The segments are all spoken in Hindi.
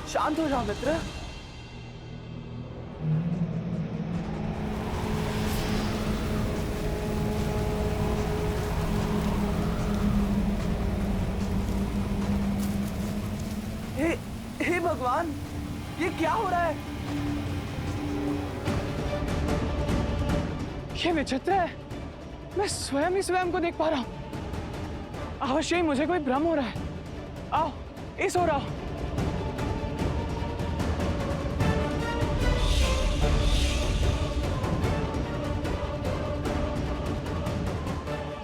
शांत हो जाओ मित्र। हे हे भगवान, ये क्या हो रहा है? ये विचित्र है। मैं स्वयं ही स्वयं को देख पा रहा हूं। अवश्य ही मुझे कोई भ्रम हो रहा है। आओ, इस हो रहा।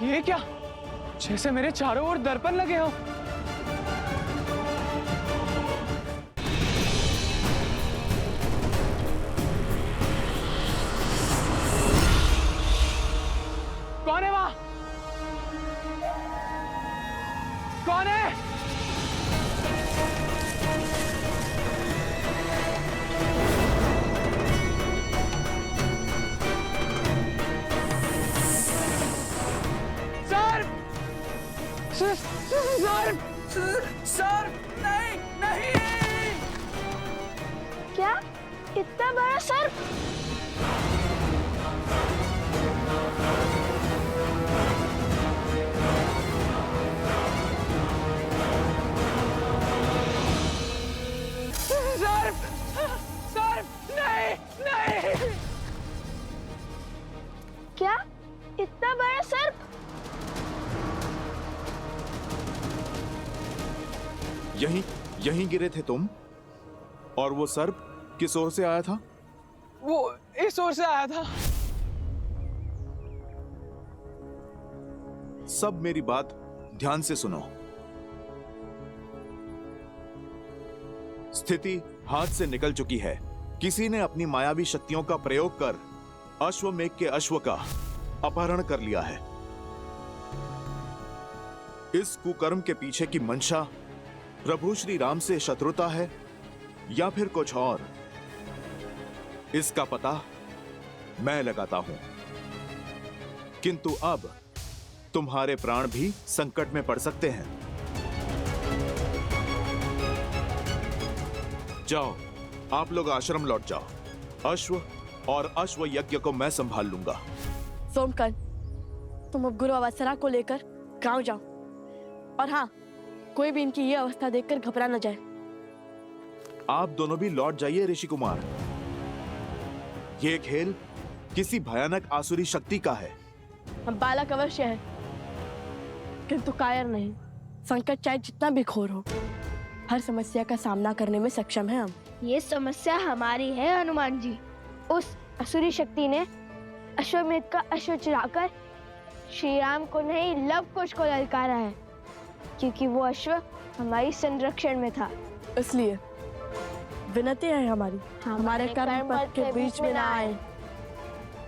ये क्या? जैसे मेरे चारों ओर दर्पण लगे हो। कौन है वहां? कौन है? सर, नहीं नहीं। क्या इतना बड़ा सर्प? सर्प, नहीं नहीं। क्या इतना बड़ा सर्प? यहीं गिरे थे तुम? और वो सर्प किस ओर से आया था? वो इस ओर से आया था। सब मेरी बात ध्यान से सुनो। स्थिति हाथ से निकल चुकी है। किसी ने अपनी मायावी शक्तियों का प्रयोग कर अश्वमेघ के अश्व का अपहरण कर लिया है। इस कुकर्म के पीछे की मंशा प्रभु श्री राम से शत्रुता है या फिर कुछ और, इसका पता मैं लगाता हूं। किंतु अब तुम्हारे प्राण भी संकट में पड़ सकते हैं। जाओ, आप लोग आश्रम लौट जाओ। अश्व और अश्व यज्ञ को मैं संभाल लूंगा। सोमकन, तुम अब गुरु अवसरा को लेकर गांव जाओ। और हाँ, कोई भी इनकी ये अवस्था देखकर घबरा न जाए। आप दोनों भी लौट जाइए ऋषि कुमार। ये खेल किसी भयानक आसुरी शक्ति का है। हम बालक अवश्य है, किंतु कायर नहीं। संकट चाहे जितना भी घोर हो, हर समस्या का सामना करने में सक्षम है हम। ये समस्या हमारी है हनुमान जी। उस असुरी शक्ति ने अश्वमेध का अश्व चुराकर श्री राम को नहीं, लव कुश को ललकारा है, क्योंकि वो अश्व हमारी संरक्षण में था। इसलिए विनती है हमारी, हमारे कर्म पथ के बीच में ना आए।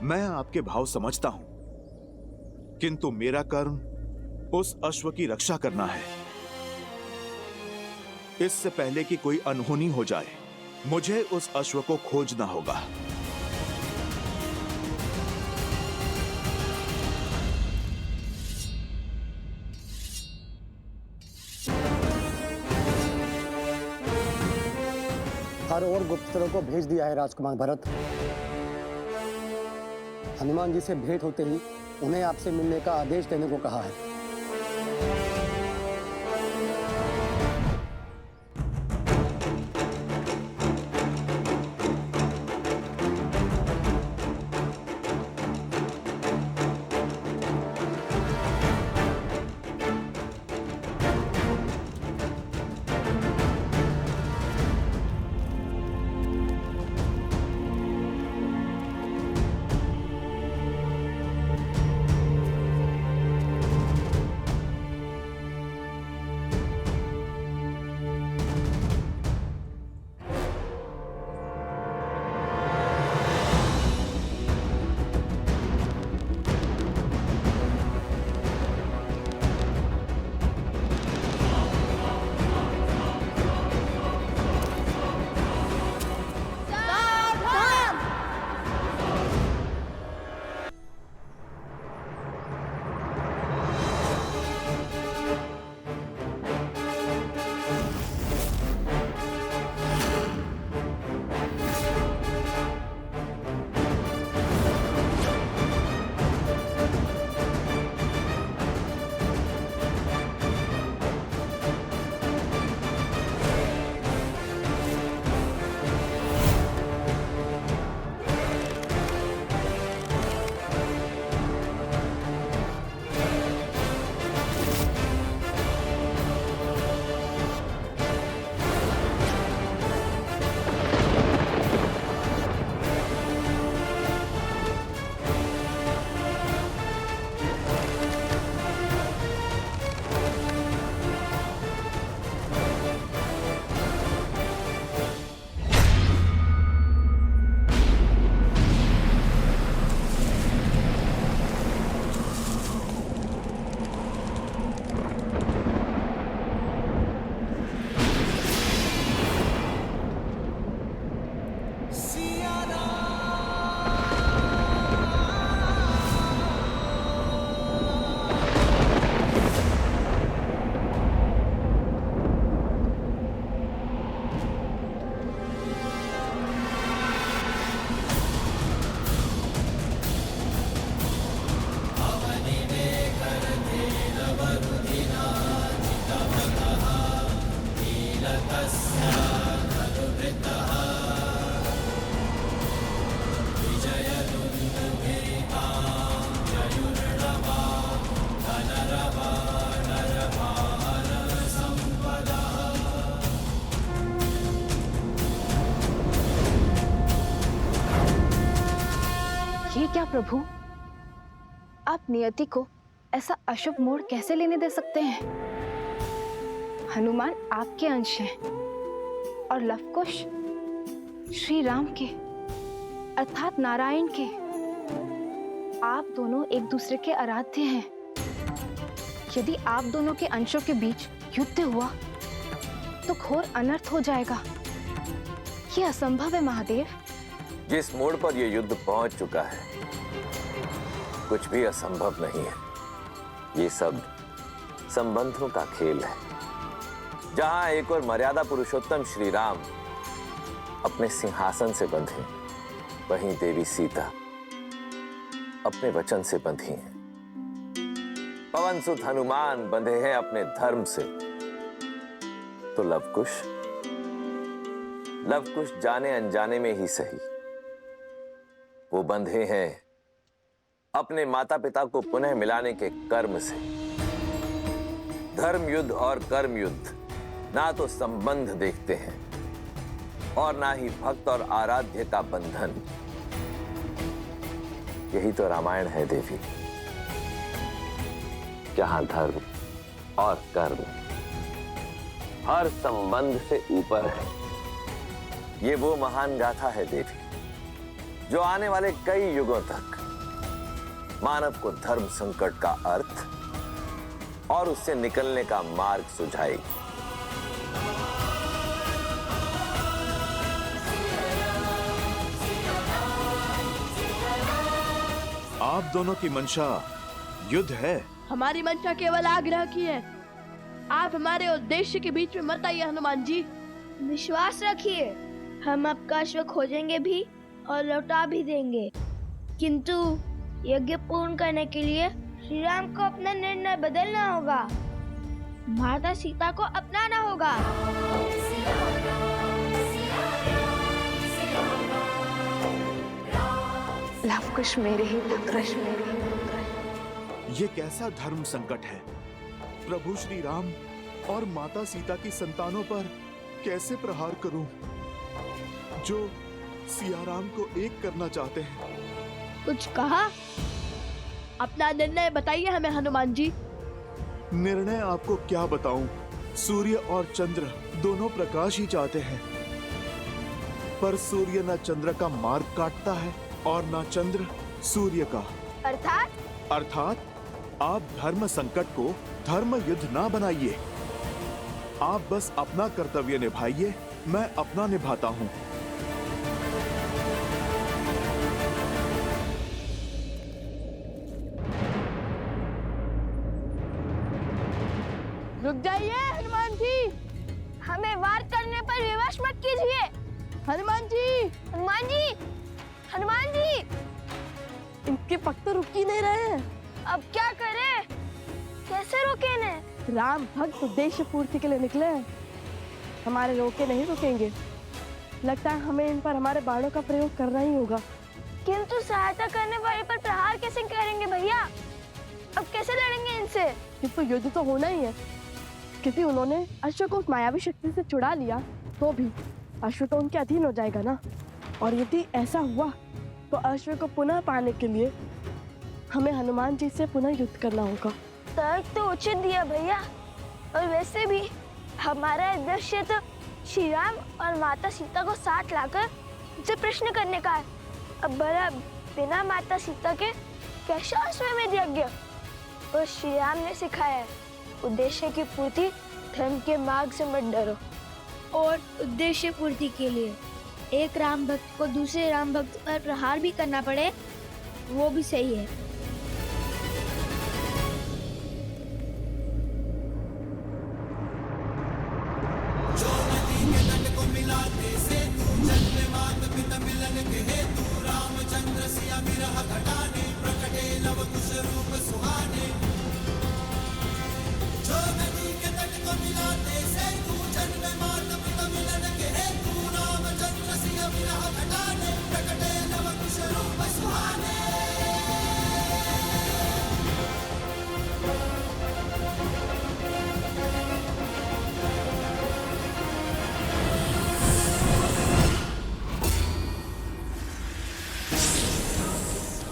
मैं आपके भाव समझता हूं, किंतु मेरा कर्म उस अश्व की रक्षा करना है। इससे पहले कि कोई अनहोनी हो जाए, मुझे उस अश्व को खोजना होगा। हर और गुप्तचरों को भेज दिया है राजकुमार भरत। हनुमान जी से भेंट होते ही उन्हें आपसे मिलने का आदेश देने को कहा है। ये क्या प्रभु, आप नियति को ऐसा अशुभ मोड़ कैसे लेने दे सकते हैं? हनुमान आपके अंश हैं और लवकुश श्री राम के अर्थात नारायण के। आप दोनों एक दूसरे के आराध्य हैं। यदि आप दोनों के अंशों के बीच युद्ध हुआ तो घोर अनर्थ हो जाएगा। ये असंभव है महादेव। जिस मोड़ पर यह युद्ध पहुंच चुका है, कुछ भी असंभव नहीं है। ये सब संबंधों का खेल है। जहां एक और मर्यादा पुरुषोत्तम श्री राम अपने सिंहासन से बंधे, वहीं देवी सीता अपने वचन से बंधी हैं। पवन सुत हनुमान बंधे हैं अपने धर्म से, तो लवकुश जाने अनजाने में ही सही, वो बंधे हैं अपने माता पिता को पुनः मिलाने के कर्म से। धर्म युद्ध और कर्म युद्ध ना तो संबंध देखते हैं और ना ही भक्त और आराध्य का बंधन। यही तो रामायण है देवी, जहां धर्म और कर्म हर संबंध से ऊपर है। ये वो महान गाथा है देवी, जो आने वाले कई युगों तक मानव को धर्म संकट का अर्थ और उससे निकलने का मार्ग सुझाएगी। आप दोनों की मंशा युद्ध है। हमारी मंशा केवल आग्रह की है। आप हमारे उद्देश्य के बीच में मत आइए हनुमान जी। विश्वास रखिए, हम आपका अश्व खोजेंगे भी और लौटा भी देंगे, किंतु यज्ञ पूर्ण करने के लिए श्री राम को अपना निर्णय बदलना होगा। माता सीता को अपनाना होगा। लवकुश मेरे ही पुत्र। ये कैसा धर्म संकट है? प्रभु श्री राम और माता सीता की संतानों पर कैसे प्रहार करूं, जो सिया राम को एक करना चाहते हैं? कुछ कहा? अपना निर्णय बताइए हमें हनुमान जी। निर्णय आपको क्या बताऊं? सूर्य और चंद्र दोनों प्रकाश ही चाहते हैं, पर सूर्य न चंद्र का मार्ग काटता है और न चंद्र सूर्य का। अर्थात आप धर्म संकट को धर्म युद्ध ना बनाइए। आप बस अपना कर्तव्य निभाइए, मैं अपना निभाता हूँ। रुक जाइए हनुमान जी। हमें वार करने पर विवश मत कीजिए। हनुमान जी, हनुमान जी, हनुमान जी, इनके पग तो रुक ही नहीं रहे हैं। अब क्या करें? कैसे रोके इन्हें? राम भक्त उद्देश्य पूर्ति के लिए निकले हैं, हमारे रोके नहीं रुकेंगे। लगता है हमें इन पर हमारे बाणों का प्रयोग करना ही होगा। किंतु सहायता करने वाले पर प्रहार कैसे करेंगे भैया? अब कैसे लड़ेंगे इनसे? किंतु युद्ध तो होना ही है, क्योंकि उन्होंने अश्व को उस मायावी शक्ति से चुरा लिया, तो भी अश्व तो उनके अधीन हो जाएगा ना। और यदि ऐसा हुआ तो अश्व को पुनः पाने के लिए हमें हनुमान जी से पुनः युद्ध करना होगा। तर्क तो उचित दिया भैया, और वैसे भी हमारा उद्देश्य तो श्री राम और माता सीता को साथ लाकर उनसे प्रश्न करने का है। अब भला बिना माता सीता के कैसा अश्वमेध यज्ञ? और श्री राम ने सिखाया है, उद्देश्य की पूर्ति धर्म के मार्ग से मत डरो। और उद्देश्य पूर्ति के लिए एक राम भक्त को दूसरे राम भक्त पर प्रहार भी करना पड़े, वो भी सही है।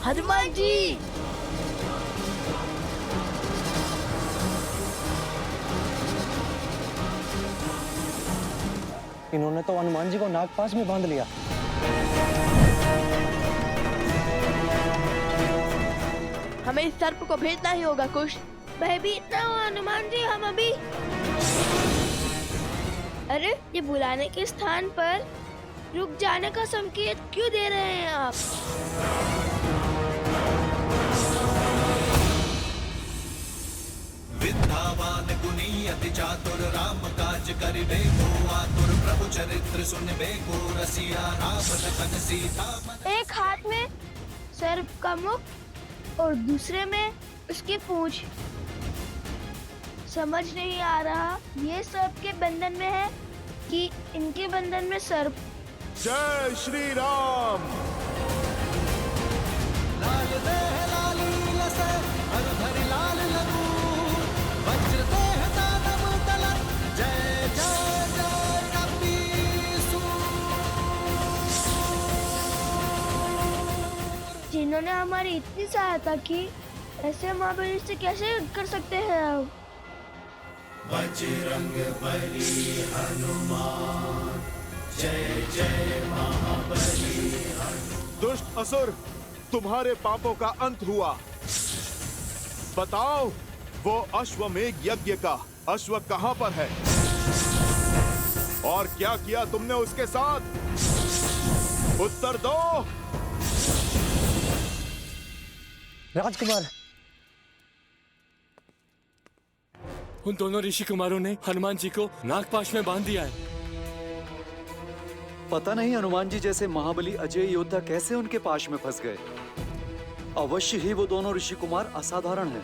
हनुमान जी। इन्होंने तो हनुमान जी को नागपाश में बांध लिया। हमें इस सर्प को भेजना ही होगा कुश। भयभीत ना हो हनुमान जी, हम अभी। अरे ये बुलाने के स्थान पर रुक जाने का संकेत क्यों दे रहे हैं आप? विद्यावान गुणी अति चातुर राम काज करिबे को आतुर प्रभु चरित्र सुनबे को रसिया राम लखन सीता मन। एक हाथ में सर्प का मुख और दूसरे में उसकी पूंछ। समझ नहीं आ रहा ये सर्प के बंधन में है कि इनके बंधन में सर्प। जय श्री राम। लाल देह लाली लसे हर धरि लाल लगूर वज्र देह दानव तलन जय जय जय कपीसूर। जिन्होंने हमारी इतनी सहायता की, ऐसे महाबली से कैसे युद्ध कर सकते हैं आप? बजरंग बली हनुमान जय जय महाबली। दुष्ट असुर, तुम्हारे पापों का अंत हुआ। बताओ, वो अश्वमेध यज्ञ का अश्व कहां पर है और क्या किया तुमने उसके साथ? उत्तर दो। राजकुमार, उन दोनों ऋषि कुमारों ने हनुमान जी को नागपाश में बांध दिया है। पता नहीं हनुमान जी जैसे महाबली अजय योद्धा कैसे उनके पाश में फंस गए। अवश्य ही वो दोनों ऋषि कुमार असाधारण हैं।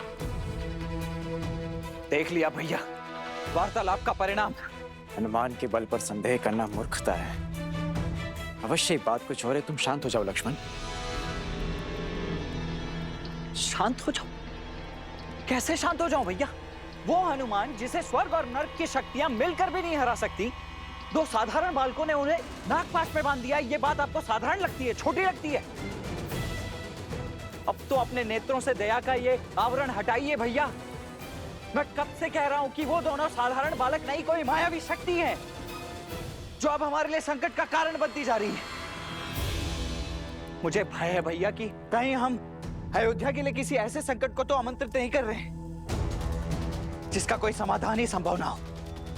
देख लिया भैया, वार्तालाप का परिणाम। हनुमान के बल पर संदेह करना मूर्खता है। अवश्य बात कुछ और है। तुम शांत हो जाओ लक्ष्मण, शांत हो जाओ। कैसे शांत हो जाऊं भैया? वो हनुमान जिसे स्वर्ग और नर्क की शक्तियां मिलकर भी नहीं हरा सकती, दो साधारण बालकों ने उन्हें नागपाश में बांध दिया। ये बात आपको साधारण लगती है, छोटी लगती है? अब तो अपने नेत्रों से दया का ये आवरण हटाइए भैया। मैं कब से कह रहा हूं कि वो दोनों साधारण बालक नहीं, कोई मायावी शक्ति है जो अब हमारे लिए संकट का कारण बनती जा रही है। मुझे भय है भैया कि कहीं हम अयोध्या के लिए किसी ऐसे संकट को तो आमंत्रित नहीं कर रहे जिसका कोई समाधान ही संभव ना हो।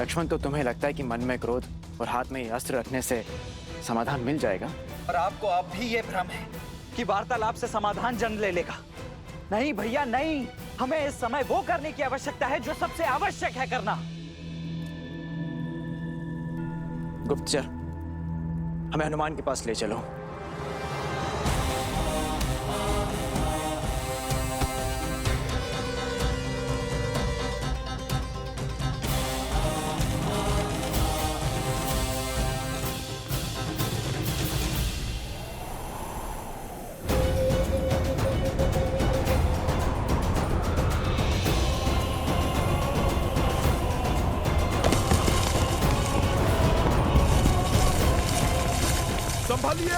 लक्ष्मण, तो तुम्हें लगता है कि मन में क्रोध और हाथ में अस्त्र रखने से समाधान मिल जाएगा? और आपको अब भी ये भ्रम है कि वार्तालाप से समाधान जन्म ले लेगा। नहीं भैया नहीं, हमें इस समय वो करने की आवश्यकता है जो सबसे आवश्यक है करना। गुप्तचर, हमें हनुमान के पास ले चलो। संभालिए।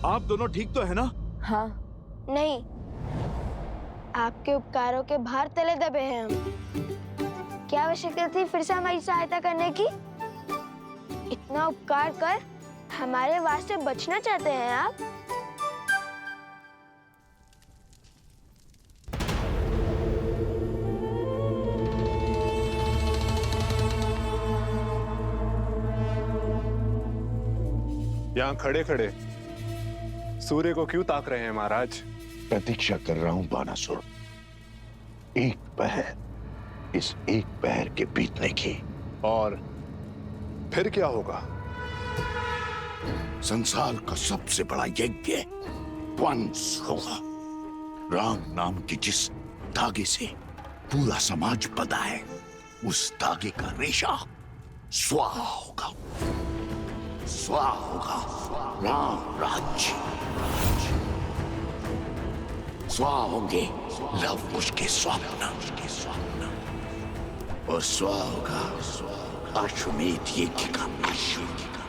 आप दोनों ठीक तो है ना? हाँ। नहीं, आपके उपकारों के भार तले दबे हैं हम। क्या आवश्यकता थी फिर से हमारी सहायता करने की? इतना उपकार कर हमारे वास्ते बचना चाहते हैं आप? यहाँ खड़े खड़े सूर्य को क्यों ताक रहे हैं महाराज? प्रतीक्षा कर रहा हूं बानासुर, एक पहर, इस एक पहर के बीतने की। और फिर क्या होगा? संसार का सबसे बड़ा यज्ञ ध्वंस होगा। राम नाम की जिस धागे से पूरा समाज बंधा है, उस धागे का रेशा स्वाहा होगा। स्वाहा होगा राम राज्य। स्वा होंगे लव कुश के स्वप्न, और स्वा होगा अश्वमेध यज्ञ का अश्व।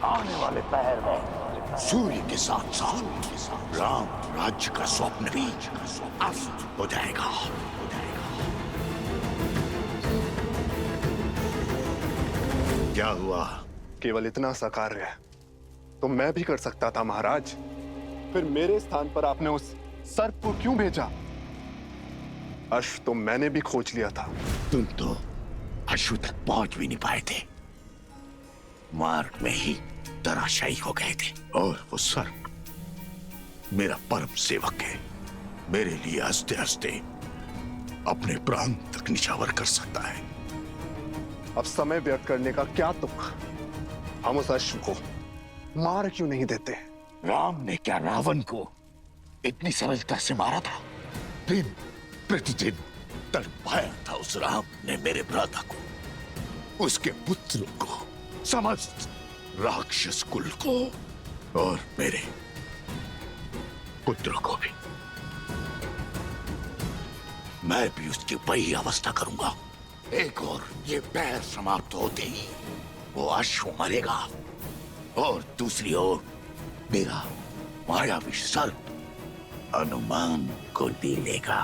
आने वाले पहर में सूर्य के साथ साथ राम राज्य का स्वप्न भी अस्त हो जाएगा। क्या हुआ? केवल इतना सा कार्य तो मैं भी कर सकता था महाराज। फिर मेरे स्थान पर आपने उस सर्प को क्यों भेजा? अश्व तो मैंने भी खोज लिया था। तुम तो अश्व तक पहुंच भी नहीं पाए थे, मार्ग में ही धराशायी हो गए थे। और वो सर्प मेरा परम सेवक है, मेरे लिए हंसते हंसते अपने प्राण तक निछावर कर सकता है। अब समय व्यर्थ करने का क्या तुक? हम उस अश्व को मार क्यों नहीं देते? राम ने क्या रावण को इतनी सरलता से मारा था? दिन प्रतिदिन तड़पाया था उस राम ने मेरे भ्राता को, उसके पुत्रों को, समस्त राक्षस कुल को, और मेरे पुत्रों को भी। मैं भी उसकी वही अवस्था करूंगा। एक और ये पैर समाप्त होते ही वो अश्व मरेगा, और दूसरी ओर मेरा मायावी सर्प हनुमान को ले लेगा,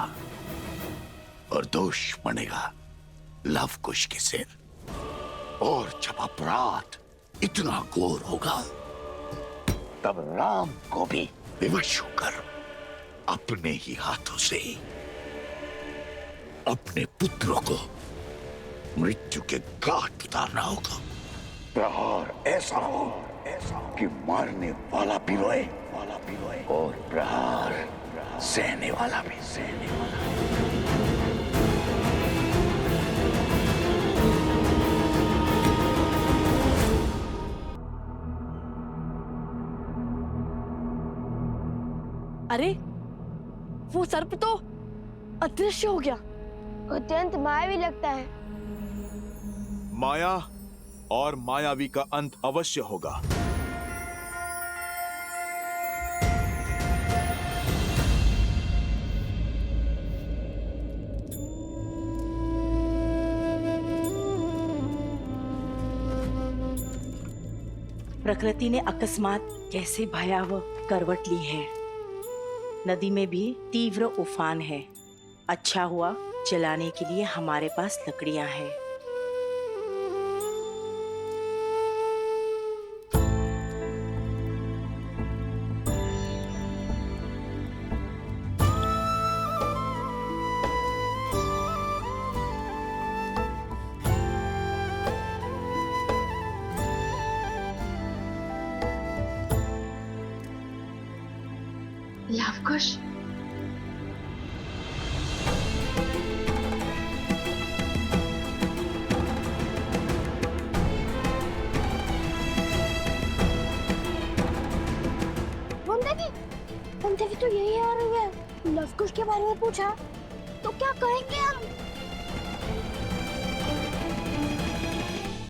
और दोष बनेगा लव कुश के सिर। और जब अपराध इतना घोर होगा, तब राम को भी विवश होकर अपने ही हाथों से अपने पुत्रों को मृत्यु के घाट उतारना होगा। प्रहार ऐसा हो कि मारने वाला भी रोए, और प्रहार सहने वाला भी सहने वाला। अरे वो सर्प तो अदृश्य हो गया। अत्यंत मायावी लगता है। माया और मायावी का अंत अवश्य होगा। प्रकृति ने अकस्मात कैसे भयावह करवट ली है। नदी में भी तीव्र उफान है। अच्छा हुआ जलाने के लिए हमारे पास लकड़ियां हैं। लवकुश, हम देवी तो यही आ रही है। लवकुश के बारे में पूछा तो क्या कहेंगे हम?